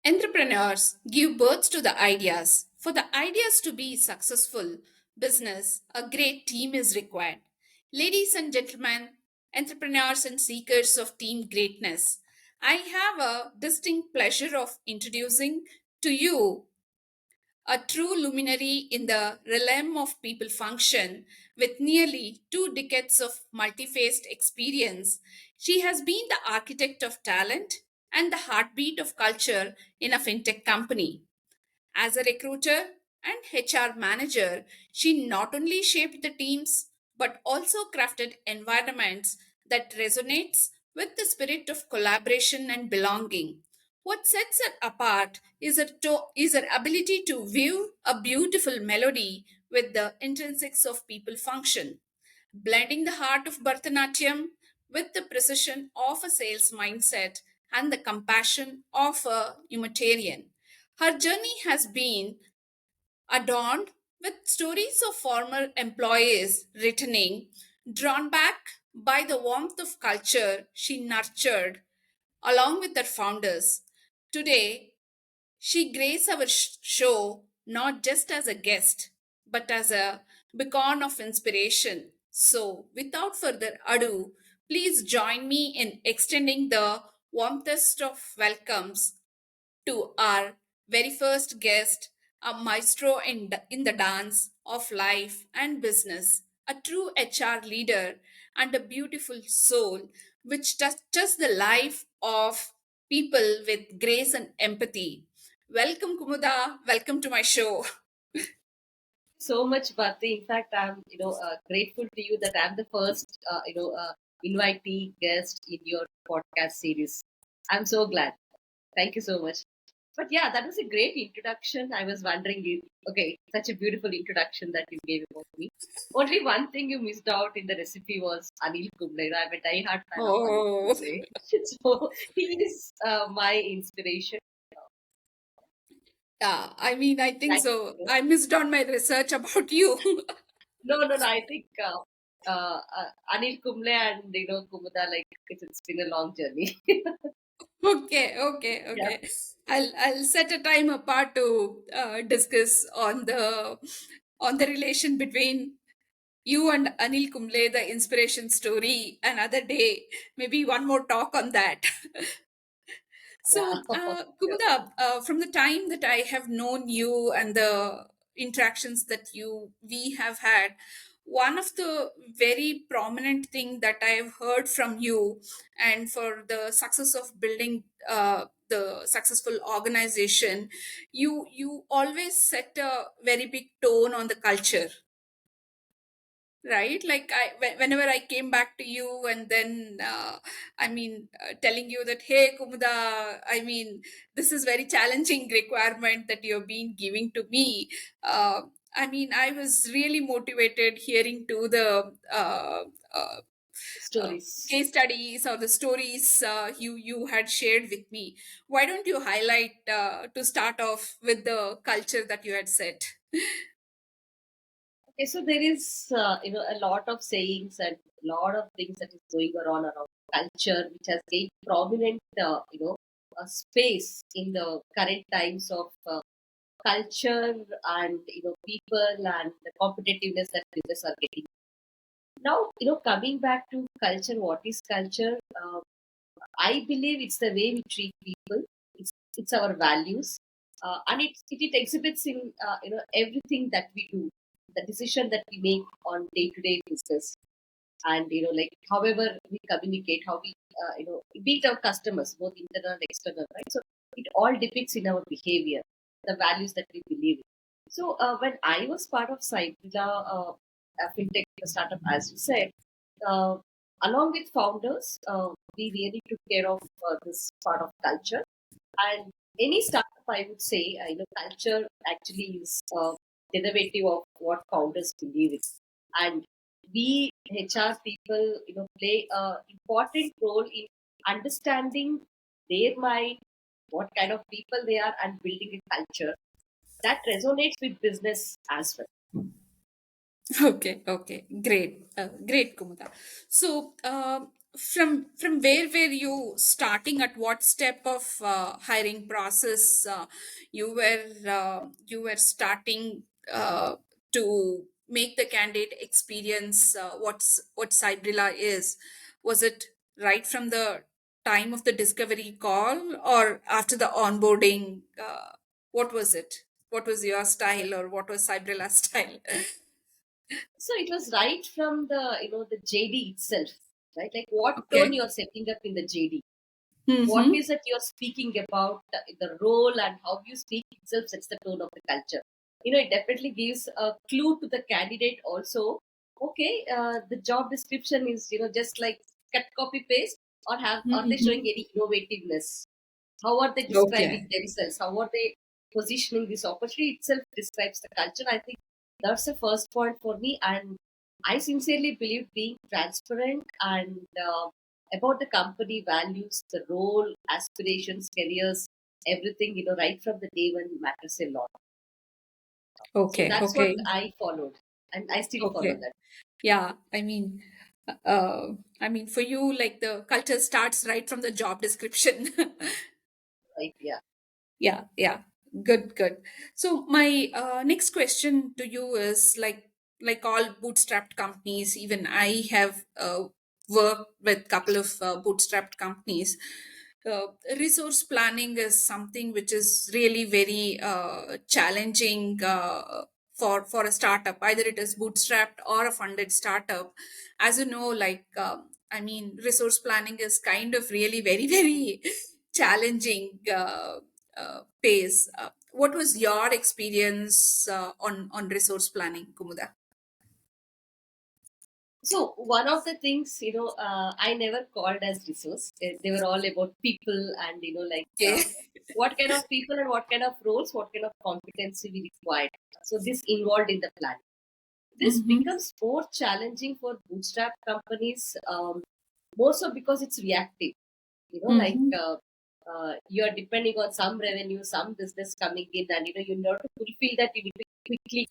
Entrepreneurs give birth to the ideas. For the ideas to be successful business, a great team is required. Ladies and gentlemen, entrepreneurs and seekers of team greatness, I have a distinct pleasure of introducing to you a true luminary in the realm of people function with nearly 2 decades of multi-faced experience. She has been the architect of talent and the heartbeat of culture in a fintech company. As a recruiter and HR manager, she not only shaped the teams but also crafted environments that resonates with the spirit of collaboration and belonging. What sets her apart is her ability to weave a beautiful melody with the intrinsics of people function, blending the heart of Bharatanatyam with the precision of a sales mindset and the compassion of a humanitarian. Her journey has been adorned with stories of former employees returning, drawn back by the warmth of culture she nurtured along with her founders. Today, she graced our show not just as a guest, but as a beacon of inspiration. So, without further ado, please join me in extending the warmest of welcomes to our very first guest, a maestro in the dance of life and business, a true HR leader, and a beautiful soul which touches the life of people with grace and empathy. Welcome, Kumuda. Welcome to my show. So much, Bhakti. In fact, I'm grateful to you that I'm the first invitee guest in your podcast series. I'm so glad. Thank you so much. But yeah, that was a great introduction. I was wondering, okay, such a beautiful introduction that you gave about me. Only one thing you missed out in the recipe was Anil Kumble. I'm a die-hard fan of Anil Oh, Kumble. So he is my inspiration. yeah. I mean, I think Thank so. you. I missed on my research about you. No, no, no. I think Anil Kumble and Kumuda, like it's been a long journey. Okay, okay, Yeah. okay. I'll set a time apart to discuss on the relation between you and Anil Kumble, the inspiration story, another day. Maybe one more talk on that. Yeah. So, Sure. Kumuda, from the time that I have known you and the interactions that we have had, one of the very prominent thing that I have heard from you, and for the success of building the successful organization, you always set a very big tone on the culture, right? Like whenever I came back to you and then telling you that, hey Kumuda, I mean, this is very challenging requirement that you've been giving to me. uh, I was really motivated hearing to the uh, Stories. case studies or the stories you had shared with me. Why don't you highlight to start off with the culture that you had set? Okay, so there is a lot of sayings and a lot of things that is going on around culture, which has gained prominent space in the current times of culture and people and the competitiveness that business are getting. Now, coming back to culture, what is culture? I believe it's the way we treat people. It's our values, and it exhibits in everything that we do, the decision that we make on day to day business, and like however we communicate, how we beat our customers, both internal and external, right? So it all depicts in our behavior, the values that we believe in. So when I was part of Saitila, a fintech startup, as you said, uh, along with founders, we really took care of this part of culture. And any startup, I would say, culture actually is derivative of what founders believe in. And we HR people, play a important role in understanding their mind, what kind of people they are, and building a culture that resonates with business as well. Okay, okay, great, great, Kumuda. So, from where were you starting, at what step of hiring process you were starting to make the candidate experience what Cybrilla is? Was it right from the time of the discovery call or after the onboarding? What was it? What was your style, or what was Cybrilla's style? So it was right from the the JD itself, right? Like what tone Okay. you're setting up in the JD, what Mm-hmm. is it you're speaking about, the role and how you speak itself sets the tone of the culture. It definitely gives a clue to the candidate also. Okay, the job description is just like cut copy paste, or are they showing Mm-hmm. any innovativeness? How are they describing Okay. themselves? How are they positioning this opportunity itself describes the culture. I think that's the first point for me. And I sincerely believe being transparent and about the company values, the role, aspirations, careers, everything, right from the day one matters a lot. So Okay. that's what Okay. I followed. And I still follow Okay. that. Yeah. I mean, for you, like the culture starts right from the job description. Right? Yeah. Yeah, yeah. Good, good. So my next question to you is, like all bootstrapped companies, even I have worked with couple of bootstrapped companies. Resource planning is something which is really very challenging for a startup, either it is bootstrapped or a funded startup. As you know, resource planning is kind of really very very challenging pace. What was your experience on resource planning, Kumuda? So one of the things, I never called as resource. They were all about people and, Okay. what kind of people and what kind of roles, what kind of competency we required. So this involved in the plan. This Mm-hmm. becomes more challenging for bootstrap companies, more so because it's reactive. Like Mm-hmm. you're depending on some revenue, some business coming in, and you know to fulfill that, you need to quickly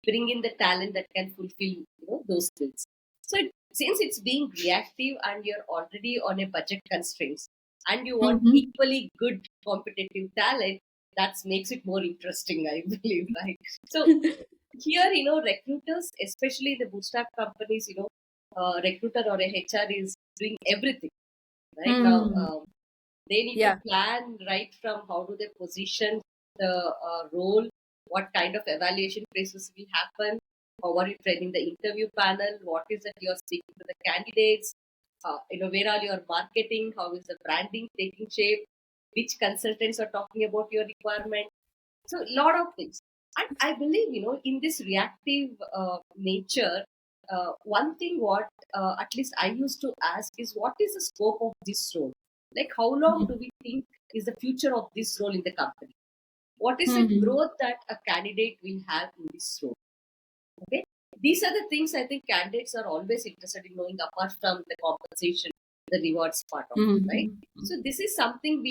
bring in the talent that can fulfill those skills. So since it's being reactive and you're already on a budget constraints and you want Mm-hmm. equally good competitive talent, that makes it more interesting, I believe, right? So here, recruiters, especially the bootstrap companies, recruiter or a HR is doing everything right now. Mm. They need to Yeah, plan right from how do they position the role, what kind of evaluation process will happen, how are you training the interview panel, what is it you're speaking to the candidates, where are your marketing, how is the branding taking shape, which consultants are talking about your requirement. So a lot of things. And I believe, in this reactive nature, one thing what at least I used to ask is what is the scope of this role? Like how long do we think is the future of this role in the company? What is the mm-hmm. growth that a candidate will have in this role? Okay. These are the things I think candidates are always interested in knowing apart from the compensation, the rewards part of it, right? Mm-hmm. So this is something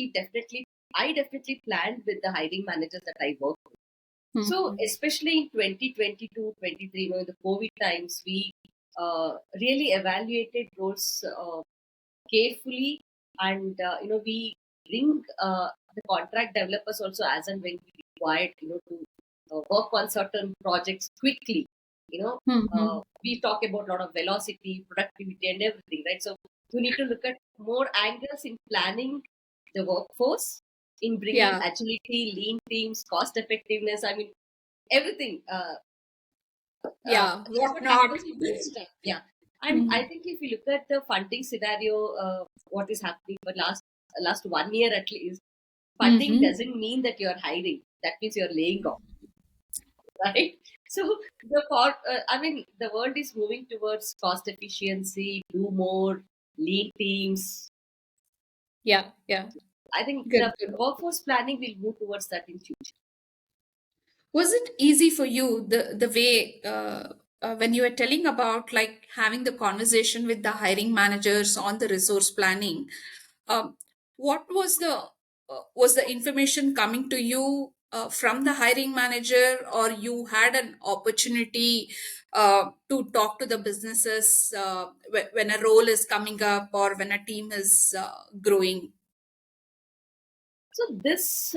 I definitely planned with the hiring managers that I work with. So, Mm-hmm. especially in 2022, 23, in the COVID times, we really evaluated roles carefully, and we bring the contract developers also as and when we required, to work on certain projects quickly. We talk about a lot of velocity, productivity, and everything, right? So, we need to look at more angles in planning the workforce, in bringing Yeah, agility, lean teams, cost effectiveness. I mean, everything. yeah. That's What what not? happens in bootstrap. Yeah, and Mm-hmm. I think if you look at the funding scenario, what is happening for last 1 year at least, funding Mm-hmm. doesn't mean that you're hiring. That means you're laying off, right? So the world is moving towards cost efficiency, do more, lean teams. Yeah, yeah. I think Good, the good. workforce planning will move towards that in future. Was it easy for you, the way when you were telling about like having the conversation with the hiring managers on the resource planning? Um, what was the information coming to you from the hiring manager, or you had an opportunity to talk to the businesses when a role is coming up or when a team is growing? So this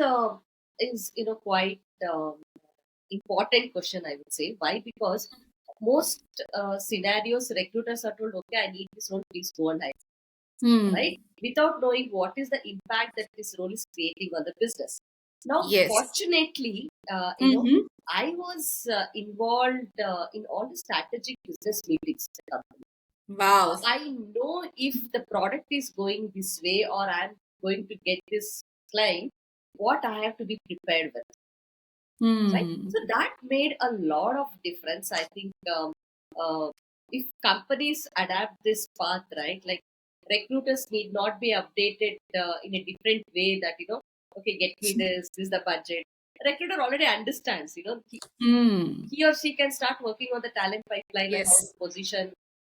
is quite important question, I would say. Why? Because most scenarios, recruiters are told, okay, I need this role, please go and hire, right? Hmm. Without knowing what is the impact that this role is creating on the business. Now, Yes. fortunately, Mm-hmm. I was involved in all the strategic business meetings in the company. Wow. I know if the product is going this way or I'm going to get this client, what I have to be prepared with, right? Hmm. So that made a lot of difference. I think uh, if companies adapt this path, right, like recruiters need not be updated in a different way that, okay, get me this is the budget. Recruiter already understands, Hmm. he or she can start working on the talent pipeline and how to Yes. position.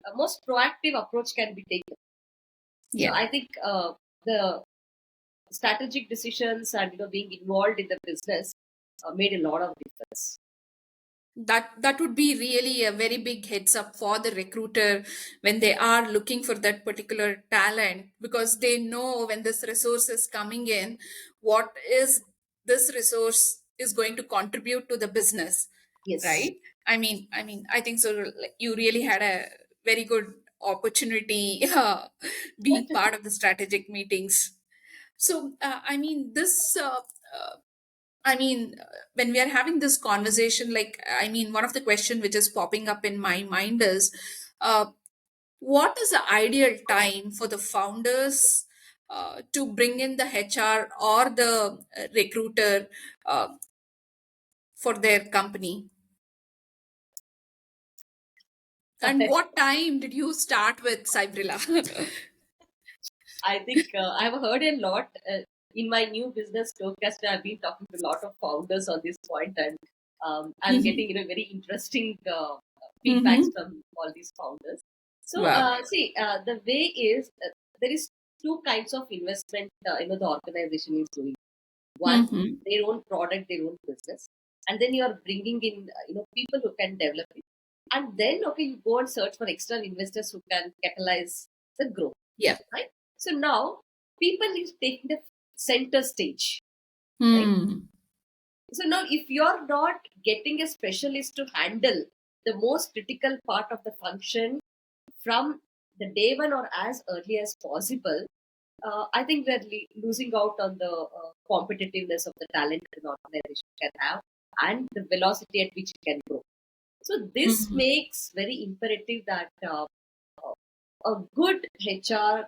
A most proactive approach can be taken. So Yeah. I think the strategic decisions and being involved in the business made a lot of difference. That would be really a very big heads up for the recruiter when they are looking for that particular talent, because they know when this resource is coming in, what is this resource is going to contribute to the business, Yes, right? I mean I think so, like, you really had a very good opportunity being part of the strategic meetings. So when we are having this conversation, like, one of the question which is popping up in my mind is, uh, what is the ideal time for the founders to bring in the HR or the recruiter uh, for their company? And what time did you start with, Cybrilla? I think I've heard a lot in my new business podcast. I've been talking to a lot of founders on this point, and I'm getting very interesting feedbacks Mm-hmm. from all these founders. So Wow. see, the way is there is two kinds of investment. The organization is doing. One, Mm-hmm. their own product, their own business, and then you are bringing in people who can develop it, and then okay, you go and search for external investors who can catalyze the growth, Yeah. right? So now people is taking the center stage, right? Hmm. So now if you're not getting a specialist to handle the most critical part of the function from the day one or as early as possible, I think we're losing out on the competitiveness of the talent that an organization can have and the velocity at which it can grow. So this Hmm. makes very imperative that a good HR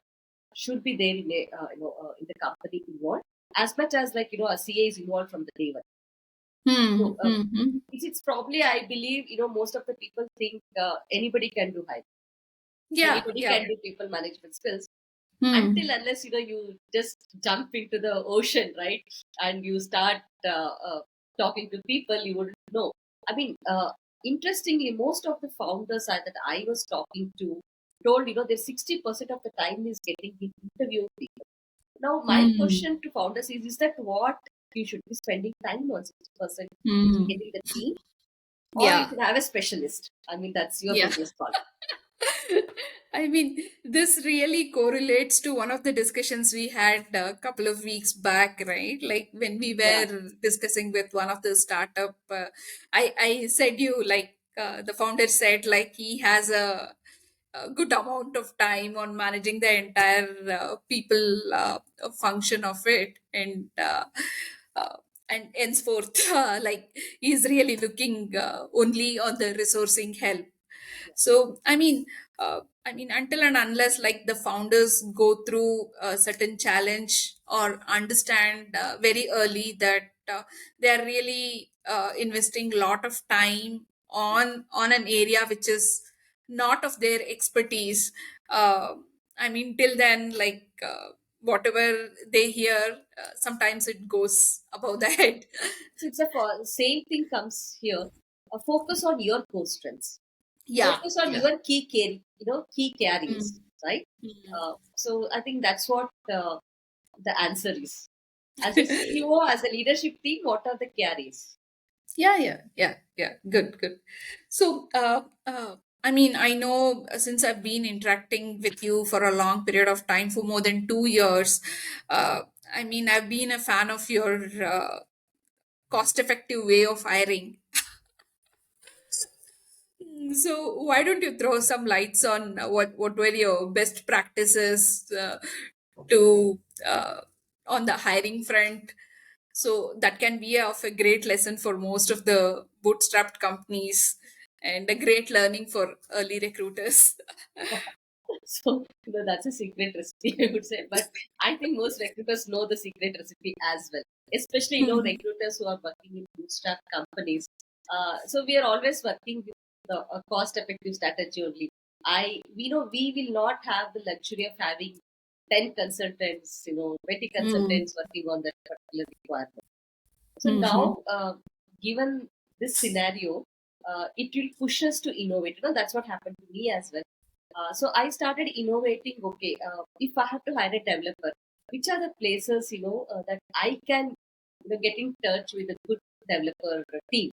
should be there in in the company involved as much as like a CA is involved from the day one. Hmm. So Hmm. it's probably I believe most of the people think anybody can do high, Yeah. anybody Yeah. can do people management skills until Hmm. unless you just jump into the ocean, right, and you start talking to people you wouldn't know. I mean, interestingly, most of the founders that I was talking to told that 60% of the time is getting interviewing people. Now my Hmm. question to founders is that what you should be spending time on? 60% is Hmm. getting the team, or you Yeah. should have a specialist. I mean, that's your Yeah. business call. This really correlates to one of the discussions we had a couple of weeks back, right? Like when we Yeah, were discussing with one of the startup, I said you, like, the founder said, like, he has a good amount of time on managing the entire people function of it, uh, and henceforth, like, he's really looking only on the resourcing help. yeah, So until and unless, like, the founders go through a certain challenge or understand very early that they are really investing a lot of time on an area which is not of their expertise. uh, till then, like, whatever they hear, sometimes it goes above the head. so it's a same thing comes here. Focus on your core strengths. Yeah. Focus on Yeah. your key carriers, Mm. right? Mm. So I think that's what the answer is. As a CEO, as a leadership team, what are the carries? Yeah. Good, good. So, I mean, I know since I've been interacting with you for a long period of time, for more than 2 years, uh, I mean, I've been a fan of your cost-effective way of hiring. So, why don't you throw some lights on what were your best practices to on the hiring front? So that can be of a great lesson for most of the bootstrapped companies and a great learning for early recruiters. So, that's a secret recipe, I would say. But I think most recruiters know the secret recipe as well, especially, Hmm. recruiters who are working in bootstrap companies. So we are always working with a cost-effective strategy only. We know we will not have the luxury of having 10 consultants, 20 Hmm. consultants working on that particular requirement. So Hmm. now, given this scenario, it will push us to innovate. That's what happened to me as well. So I started innovating. Okay, if I have to hire a developer, which are the places that I can get in touch with a good developer team?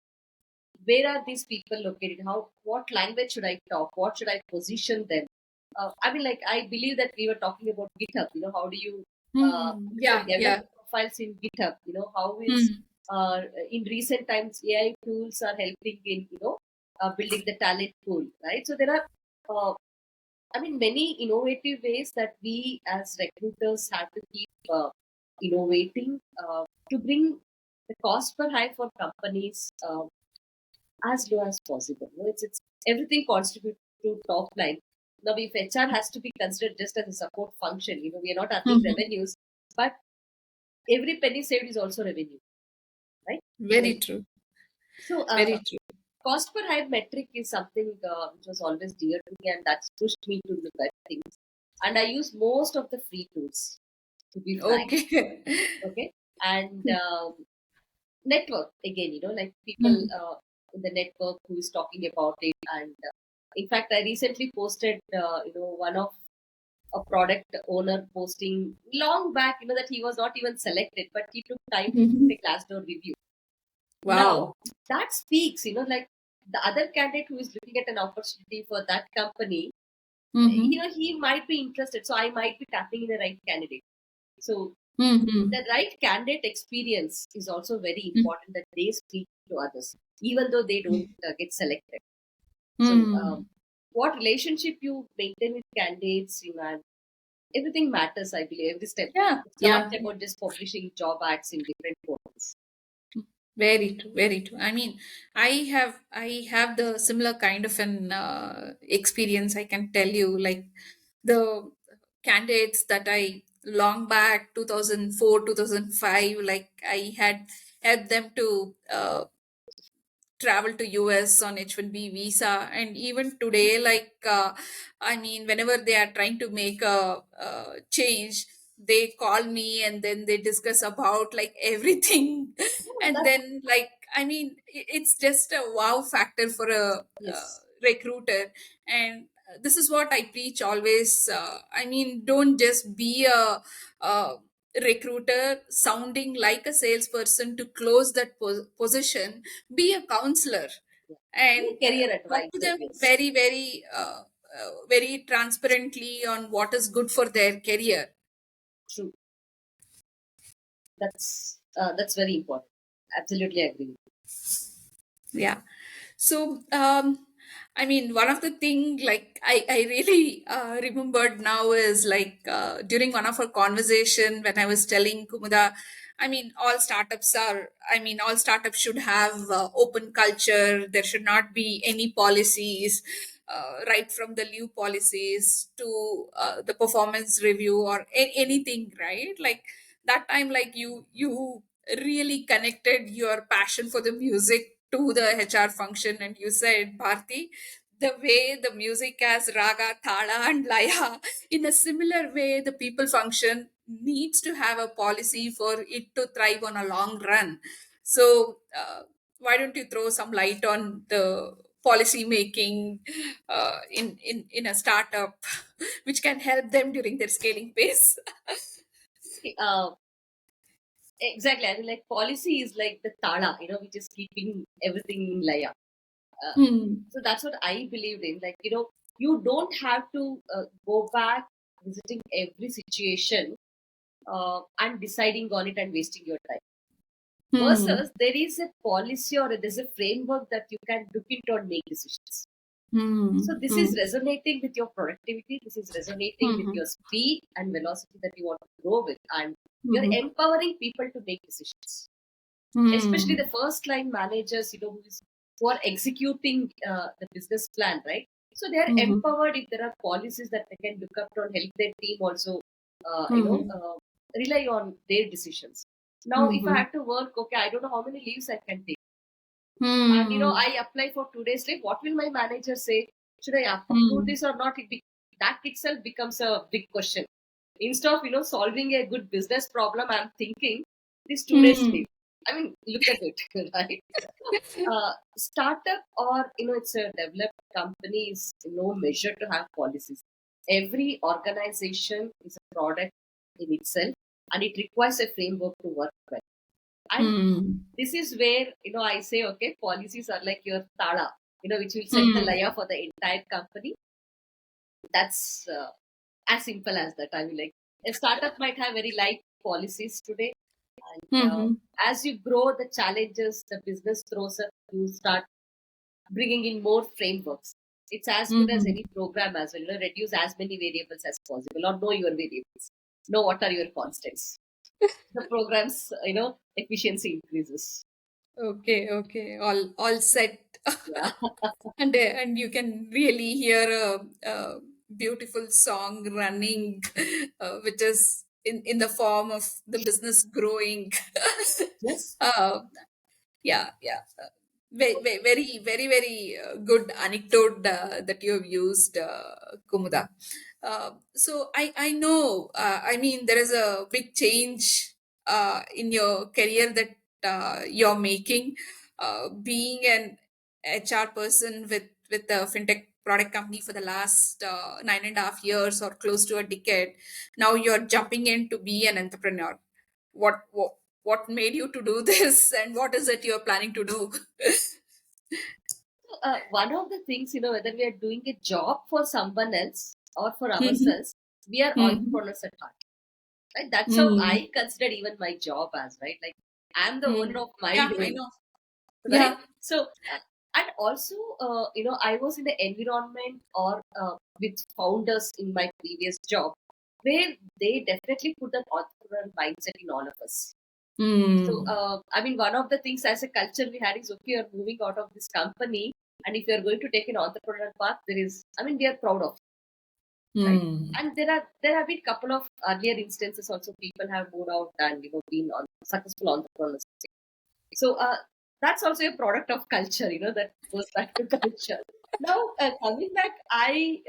Where are these people located? What language should I talk? What should I position them? I mean, like, I believe that we were talking about GitHub. How do you Hmm. develop Yeah. profiles in GitHub? How is Hmm. in recent times AI tools are helping in building the talent pool, right? So there are many innovative ways that we as recruiters have to keep innovating to bring the cost per hire for companies as low as possible. It's everything contributes to top line. Now, if HR has to be considered just as a support function, we are not earning Hmm. revenues, but every penny saved is also revenue, right? Very So, true. so Very true. cost per hire metric is something which was always dear to me, and that's pushed me to look at things. And I use most of the free tools, to be frank. Okay. Okay, and network again. Like people Hmm. in the network who is talking about it, and in fact, I recently posted, one of a product owner posting long back, that he was not even selected, but he took time to put Hmm. a Glassdoor review. Now, Wow. that speaks, like the other candidate who is looking at an opportunity for that company, Hmm. he might be interested. So I might be tapping in the right candidate. So Hmm. the right candidate experience is also very important, that they speak to others, even though they don't get selected. So, Hmm. what relationship you maintain with candidates, and everything matters, I believe, every step. Yeah. It's not Yeah. about just publishing job ads in different portals. Very true, very true. I mean, I have the similar kind of an experience. I can tell you, like the candidates that I long back 2004, 2005, like I had helped them to travel to US on H1B visa, and even today, like I mean, whenever they are trying to make a, change, they call me and then they discuss about like everything Yeah, and that's then like I mean it's just a wow factor for a yes, recruiter. And this is what I preach always. I mean, don't just be a recruiter sounding like a salesperson to close that position. Be a counselor yeah. Be and a career talk to advisor. them Yes, very transparently on what is good for their career. true. That's very important. Absolutely agree. Yeah. So, I mean, one of the thing like I really remembered now is like during one of our conversation when I was telling Kumuda, I mean, all startups should have open culture. There should not be any policies, right from the leave policies to the performance review or anything, right? Like that time, like you really connected your passion for the music to the HR function, and you said, Bharti, the way the music has raga, thala, and laya, in a similar way, the people function needs to have a policy for it to thrive on a long run. So, why don't you throw some light on the policy making in a startup, which can help them during their scaling phase? Okay, exactly. I mean, like policy is like the tala, which is keeping everything in Laya. Uh, Hmm. so that's what I believed in. Like, you don't have to go back visiting every situation and deciding on it and wasting your time. Hmm. Versus, there is a policy or there's a framework that you can look into and make decisions. So Hmm. this is Hmm. resonating with your productivity. This is resonating with Hmm. your speed and velocity that you want to grow with, and you're Hmm. empowering people to make decisions. Especially Hmm. the first line managers, who are executing the business plan, right? So they are Hmm. empowered if there are policies that they can look up to and help their team also, Hmm. rely on their decisions. Now, if I Hmm. have to work, okay, I don't know how many leaves I can take, and Hmm. I apply for 2 days leave. What will my manager say? Should I approve Hmm. this or not? That itself becomes a big question. Instead of solving a good business problem, I'm thinking this 2 days Hmm. leave. I mean, look at it, right? Startup or it's a developed company is no measure to have policies. Every organization is a product in itself, and it requires a framework to work well. And Hmm. this is where I say, okay, policies are like your tala, which will set the Hmm. layer for the entire company. That's as simple as that. I mean, like, a startup might have very light policies today, and Hmm. as you grow, the challenges the business throws up, you start bringing in more frameworks. It's as good as Hmm. any program as well. Reduce as many variables as possible, or know your variables. Know what are your constants. The program's efficiency increases. Okay, okay, all set. Yeah. And you can really hear a beautiful song running, which is in the form of the business growing. Yes. uh, yeah, yeah. Very, very, very good anecdote that you have used, Kumuda. So I know, I mean, there is a big change in your career that you're making, being an HR person with a fintech product company for the last 9.5 years or close to a decade. Now you're jumping in to be an entrepreneur. What what made you to do this, and what is it you're planning to do? One of the things, whether we are doing a job for someone else or for Mhm. ourselves, we are Mhm. entrepreneurs at heart. Right? That's how Mhm. I consider even my job as, right? Like, I'm the owner Mhm. of my Yeah, I doing, know. right? Yeah. So, and also, I was in the environment or with founders in my previous job where they definitely put an entrepreneurial mindset in all of us. So, Mm. I mean, one of the things as a culture we had is, okay, you're moving out of this company, and if you're going to take an entrepreneurial path, I mean, we are proud of, right? Mm. And there have been a couple of earlier instances also. People have moved out and been on successful entrepreneurs. So that's also a product of culture. That goes back to culture. Now, coming back, I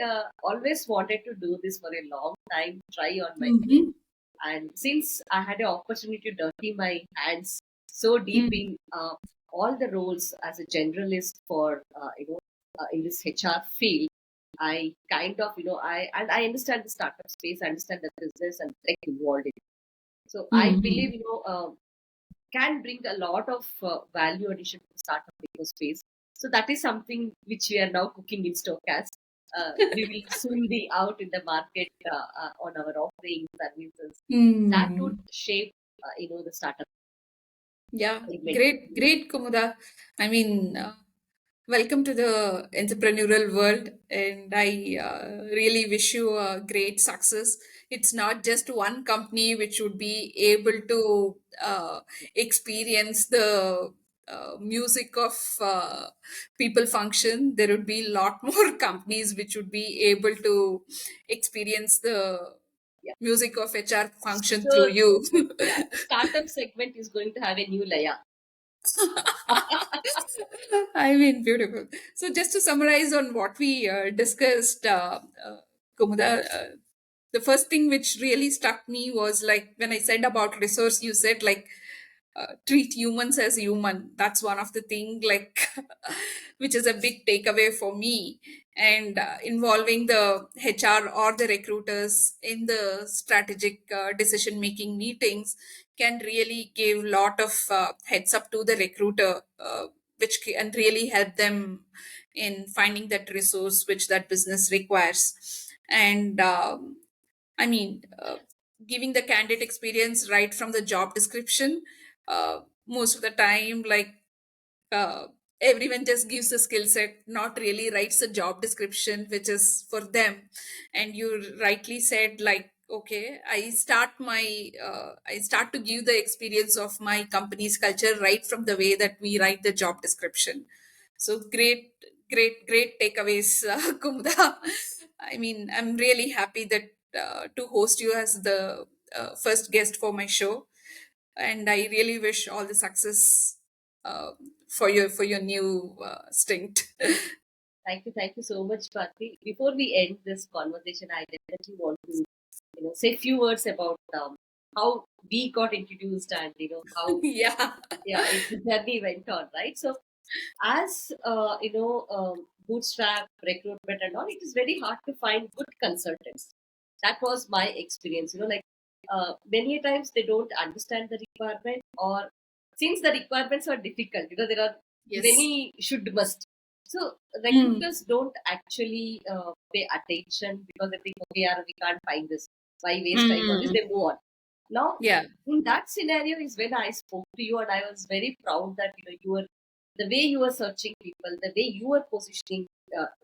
always wanted to do this for a long time, try on my own. Mhm. And since I had an opportunity to dirty my hands so deep Mm. in all the roles as a generalist for in this HR field, I kind of I understand the startup space, I understand the business and tech involved in it. So I believe Mhm. can bring a lot of value addition to the startup space. So that is something which we are now cooking in Stokast. We will soon be out in the market on our offerings, services that would Mm. shape, the startup Yeah, segment. great, great, Kumuda. I mean, welcome to the entrepreneurial world, and I really wish you a great success. It's not just one company which would be able to experience the music of people function. There would be a lot more companies which would be able to experience the Yeah. music of HR function through So you. yeah, the startup segment is going to have a new layer. I mean, beautiful. So, just to summarize on what we discussed, Kumuda, the first thing which really struck me was like when I said about resource, you said like treat humans as human. That's one of the thing, like, which is a big takeaway for me. And involving the HR or the recruiters in the strategic decision making meetings can really give lot of heads up to the recruiter, which can really help them in finding that resource which that business requires. And I mean, giving the candidate experience right from the job description. Most of the time, like, uh, everyone just gives a skill set, not really writes a job description which is for them. And you rightly said, like, okay, I start to give the experience of my company's culture right from the way that we write the job description. So great, great takeaways, Kumda. I mean, I'm really happy that to host you as the first guest for my show, and I really wish all the success uh, for your new stint. Thank you so much, Bharti. Before we end this conversation, I definitely want to, say a few words about how we got introduced and how Yeah. the journey went on, right? So, as bootstrap recruitment and all, it is very hard to find good consultants. That was my experience. Like many a times they don't understand the requirement, or since the requirements are difficult, there are Yes. many should must. So Mm. recruiters don't actually pay attention because they think, okay, yeah, we can't find this. Why waste time on this? Mm. They move on. Now, Yeah. in that scenario is when I spoke to you, and I was very proud that you were the way you were searching people, the way you were positioning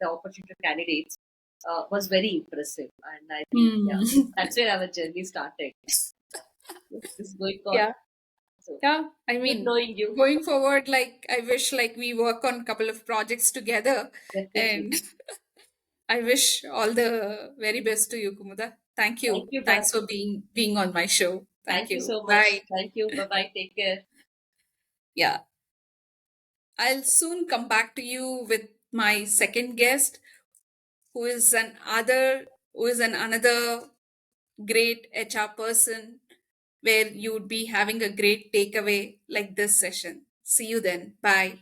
the opportunity candidates was very impressive. And I think, yeah, Mm. that's where our journey started. This is going on. Yeah. So Yeah. I good mean, knowing you. going forward, like, I wish like we work on a couple of projects together, Definitely. and I wish all the very best to you, Kumuda. Thank Thank you. you, Thanks for Bharti. being on my show. Thank Thank you you. so much. Bye. Thank you. Bye bye. Take care. Yeah. I'll soon come back to you with my second guest, who is an another great HR person, where you would be having a great takeaway like this session. See you then. Bye.